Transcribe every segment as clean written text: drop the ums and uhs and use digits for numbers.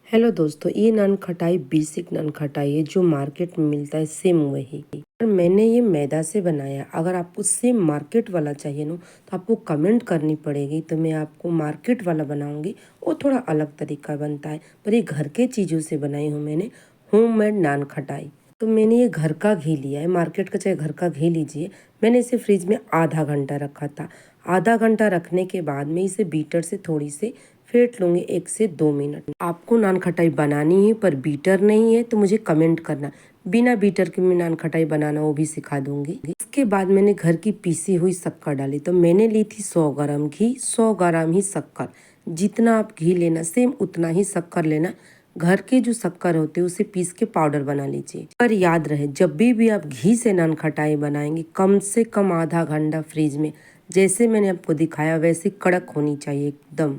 Hello दोस्तों, ये नान खटाई बेसिक नान खटाई है जो मार्केट में मिलता है, सेम वही। पर मैंने ये मैदा से बनाया। अगर आपको सेम मार्केट वाला चाहिए ना तो आपको कमेंट करनी पड़ेगी, तो मैं आपको मार्केट वाला बनाऊंगी। वो थोड़ा अलग तरीका बनता है, पर ये घर के चीज़ों से बनाई हूँ मैंने, होममेड नान खटाई। तो मैंने ये घर का घी लिया है, मार्केट का चाहे घर का घी लीजिए। मैंने इसे फ्रिज में आधा घंटा रखा था। आधा घंटा रखने के बाद मैं इसे बीटर से थोड़ी सी फेंट लूँगी 1 से 2 मिनट। आपको नान खटाई बनानी है पर बीटर नहीं है तो मुझे कमेंट करना, बिना बीटर के मैं नान खटाई बनाना वो भी सिखा दूंगी। इसके बाद मैंने घर की पीसी हुई शक्कर डाली। तो मैंने ली थी 100 ग्राम घी, 100 ग्राम ही शक्कर। जितना आप घी लेना सेम उतना ही शक्कर लेना। घर के जो शक्कर होते हैं उसे पीस के पाउडर बना लीजिए। पर याद रहे, जब भी आप घी से नान खटाई बनाएंगे कम से कम आधा घंटा फ्रिज में, जैसे मैंने आपको दिखाया वैसे कड़क होनी चाहिए एकदम।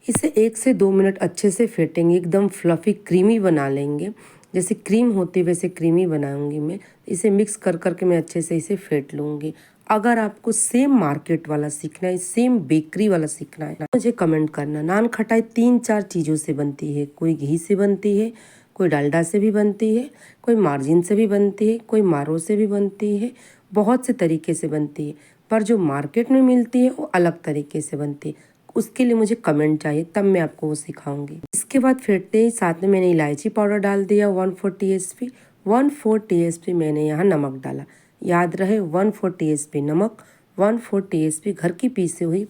इसे 1 से 2 मिनट अच्छे से फेंटेंगे, एकदम फ्लफी क्रीमी बना लेंगे। जैसे क्रीम होती है वैसे क्रीमी बनाऊंगी मैं। इसे मिक्स कर करके मैं अच्छे से इसे फेंट लूँगी। अगर आपको सेम मार्केट वाला सीखना है, सेम बेकरी वाला सीखना है, मुझे कमेंट करना। नान खटाई 3-4 चीज़ों से बनती है। कोई घी से बनती है, कोई डालडा से भी बनती है, कोई मार्जिन से भी बनती है, कोई मारो से भी बनती है। बहुत से तरीके से बनती है, पर जो मार्केट में मिलती है वो अलग तरीके से बनती है। उसके लिए मुझे कमेंट चाहिए, तब मैं आपको वो सिखाऊंगी। इसके बाद फेंटते ही साथ में मैंने इलायची पाउडर डाल दिया 1/4 टीएसपी। 1/4 टीएसपी मैंने यहाँ नमक डाला। याद रहे 1/4 टीएसपी नमक, 1/4 टीएसपी घर की पीसी हुई।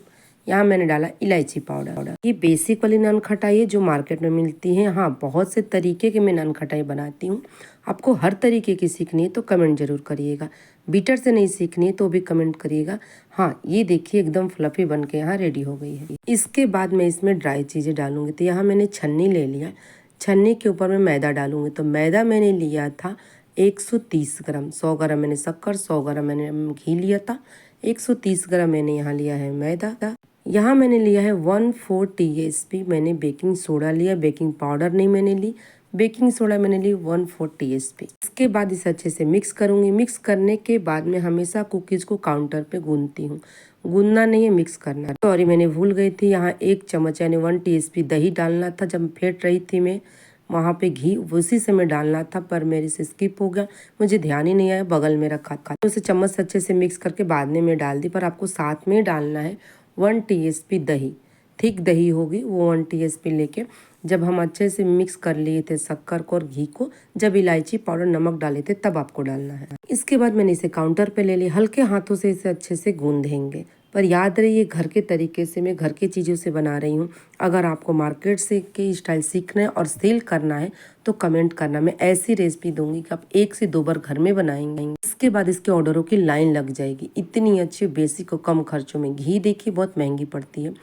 यहाँ मैंने डाला इलायची पाउडर। ये बेसिक वाली नान खटाई है जो मार्केट में मिलती है। हाँ, बहुत से तरीके के मैं नान खटाई बनाती हूँ। आपको हर तरीके की सीखनी है तो कमेंट जरूर करिएगा। बीटर से नहीं सीखनी है तो भी कमेंट करिएगा। हाँ, ये देखिए एकदम फ्लफी बन के यहाँ रेडी हो गई है। इसके बाद मैं इसमें ड्राई चीज़ें डालूंगी। तो यहाँ मैंने छन्नी ले लिया। छन्नी के ऊपर मैं मैदा डालूंगी। तो मैदा मैंने लिया था 130 ग्राम। 100 ग्राम मैंने शक्कर, 100 ग्राम मैंने घी लिया था। 130 ग्राम मैंने यहाँ लिया है मैदा। यहाँ मैंने लिया है 1/4 टीएसपी मैंने बेकिंग सोडा लिया। बेकिंग पाउडर नहीं मैंने ली, बेकिंग सोडा मैंने ली 1/4 टीएसपी। इसके बाद इसे अच्छे से मिक्स करूंगी। मिक्स करने के बाद मैं हमेशा कुकीज़ को काउंटर पे गूंदती हूँ। गूंदना नहीं है, मिक्स करना। सॉरी, मैंने भूल गई थी। यहाँ 1 चम्मच यानी 1 टीएसपी दही डालना था। जब फेंट रही थी मैं वहाँ पे घी उसी समय डालना था, पर मेरे से स्किप हो गया। मुझे ध्यान ही नहीं आया, बगल में रखा था। उसे चम्मच से अच्छे से मिक्स करके बाद में मैं डाल दी। पर आपको साथ में डालना है 1 टीएसपी दही। थिक दही होगी वो 1 टीएसपी लेके जब हम अच्छे से मिक्स कर लिए थे शक्कर को और घी को, जब इलायची पाउडर नमक डाले थे तब आपको डालना है। इसके बाद मैंने इसे काउंटर पे ले लिया। हल्के हाथों से इसे अच्छे से गूंदेंगे। पर याद रहे, ये घर के तरीके से, मैं घर के चीज़ों से बना रही हूँ। अगर आपको मार्केट से के स्टाइल सीखना है और सेल करना है तो कमेंट करना। मैं ऐसी रेसिपी दूंगी कि आप 1 से 2 बार घर में बनाएंगे। इसके बाद इसके ऑर्डरों की लाइन लग जाएगी। इतनी अच्छी बेसिक और कम खर्चों में। घी देखिए बहुत महंगी पड़ती है,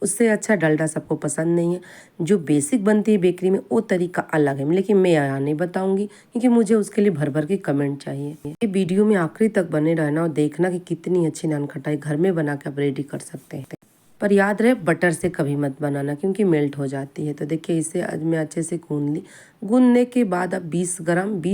उससे अच्छा डालडा सबको पसंद नहीं है। जो बेसिक बनती है बेकरी में वो तरीका अलग है, लेकिन मैं यहाँ नहीं बताऊंगी क्योंकि मुझे उसके लिए भर भर के कमेंट चाहिए। ये वीडियो में आखिरी तक बने रहना और देखना कि कितनी अच्छी नान खटाई घर में बना के आप रेडी कर सकते हैं। पर याद रहे, बटर से कभी मत बनाना क्योंकि मेल्ट हो जाती है। तो देखिए इसे आज मैं अच्छे से गूंद ली। गूंदने के बाद आप 20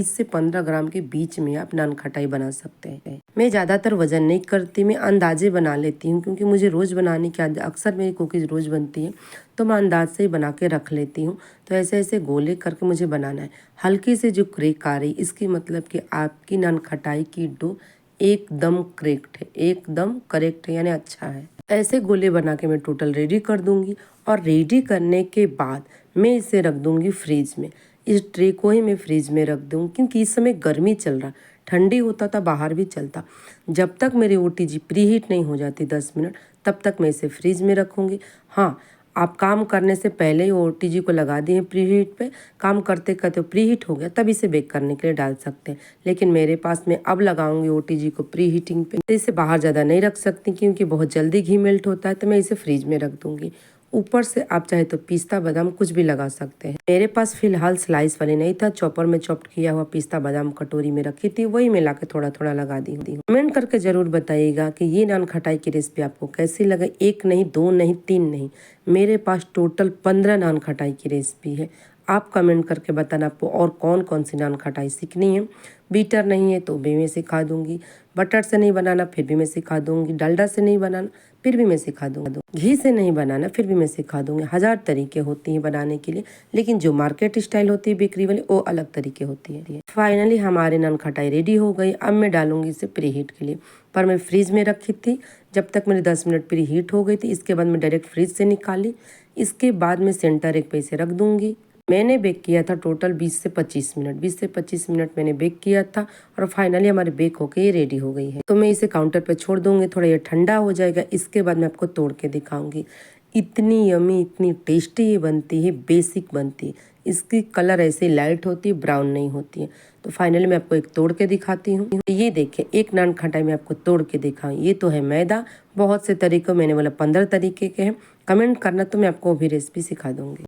से 15 ग्राम के बीच में आप नान खटाई बना सकते हैं। मैं ज़्यादातर वजन नहीं करती, मैं अंदाजे बना लेती हूँ क्योंकि मुझे रोज़ बनाने की अक्सर मेरी कुकीज़ रोज़ बनती है, तो मैं अंदाज से ही बना के रख लेती हूँ। तो ऐसे ऐसे गोले करके मुझे बनाना है। हल्की से जो क्रेक आ रही, इसकी मतलब कि आपकी नान खटाई की डो एकदम करेक्ट है, एकदम करेक्ट है, यानी अच्छा है। ऐसे गोले बना के मैं टोटल रेडी कर दूंगी और रेडी करने के बाद मैं इसे रख दूंगी फ्रिज में। इस ट्रे को ही मैं फ्रिज में रख दूंगी क्योंकि इस समय गर्मी चल रहा, ठंडी होता था बाहर भी चलता। जब तक मेरी ओटीजी प्री हीट नहीं हो जाती 10 मिनट, तब तक मैं इसे फ्रिज में रखूँगी। हाँ, आप काम करने से पहले ही ओटीजी को लगा दिए प्री हीट पे, काम करते करते प्री हीट हो गया तब इसे बेक करने के लिए डाल सकते हैं। लेकिन मेरे पास मैं अब लगाऊंगी ओटीजी को प्री हीटिंग पे, तो इसे बाहर ज़्यादा नहीं रख सकती क्योंकि बहुत जल्दी घी मेल्ट होता है। तो मैं इसे फ्रिज में रख दूंगी। ऊपर से आप चाहे तो पिस्ता बादाम कुछ भी लगा सकते हैं। मेरे पास फिलहाल स्लाइस वाली नहीं था, चॉपर में चॉप्ड किया हुआ पिस्ता बादाम कटोरी में रखी थी, वही मैं लाके थोड़ा थोड़ा लगा दी। कमेंट करके जरूर बताइएगा कि ये नान खटाई की रेसिपी आपको कैसी लगे। 1 नहीं, 2 नहीं, 3 नहीं, मेरे पास टोटल 15 नान खटाई की रेसिपी है। आप कमेंट करके बताना आपको और कौन कौन सी नान खटाई सीखनी है। बीटर नहीं है तो भी मैं सिखा दूंगी, बटर से नहीं बनाना फिर भी मैं सिखा दूंगी, डालडा से नहीं बनाना फिर भी मैं सिखा दूंगी, घी से नहीं बनाना फिर भी मैं सिखा दूंगी। 1000 तरीके होती हैं बनाने के लिए, लेकिन जो मार्केट स्टाइल होती है बेकरी वाली वो अलग तरीके होती है। फाइनली हमारे नान खटाई रेडी हो गई। अब मैं डालूंगी इसे प्री हीट के लिए, पर मैं फ्रीज में रखी थी। जब तक मेरी 10 मिनट प्री हीट हो गई थी, इसके बाद मैं डायरेक्ट फ्रीज से निकाली। इसके बाद मैं सेंटर एक पे इसे रख दूंगी। मैंने बेक किया था टोटल 20 से 25 मिनट, 20 से 25 मिनट मैंने बेक किया था और फाइनली हमारे बेक होके ये रेडी हो गई है। तो मैं इसे काउंटर पे छोड़ दूंगी, थोड़ा ये ठंडा हो जाएगा। इसके बाद मैं आपको तोड़ के दिखाऊंगी। इतनी यमी, इतनी टेस्टी ये बनती है, बेसिक बनती है। इसकी कलर ऐसे लाइट होती है, ब्राउन नहीं होती है। तो फाइनली मैं आपको एक तोड़ के दिखाती हूँ। ये देखिए, एक नान खटाई में आपको तोड़ के दिखाऊँ। ये तो है मैदा, बहुत से तरीकों, मैंने बोला 15 तरीके के हैं। कमेंट करना तो मैं आपको वो भी रेसिपी सिखा दूंगी।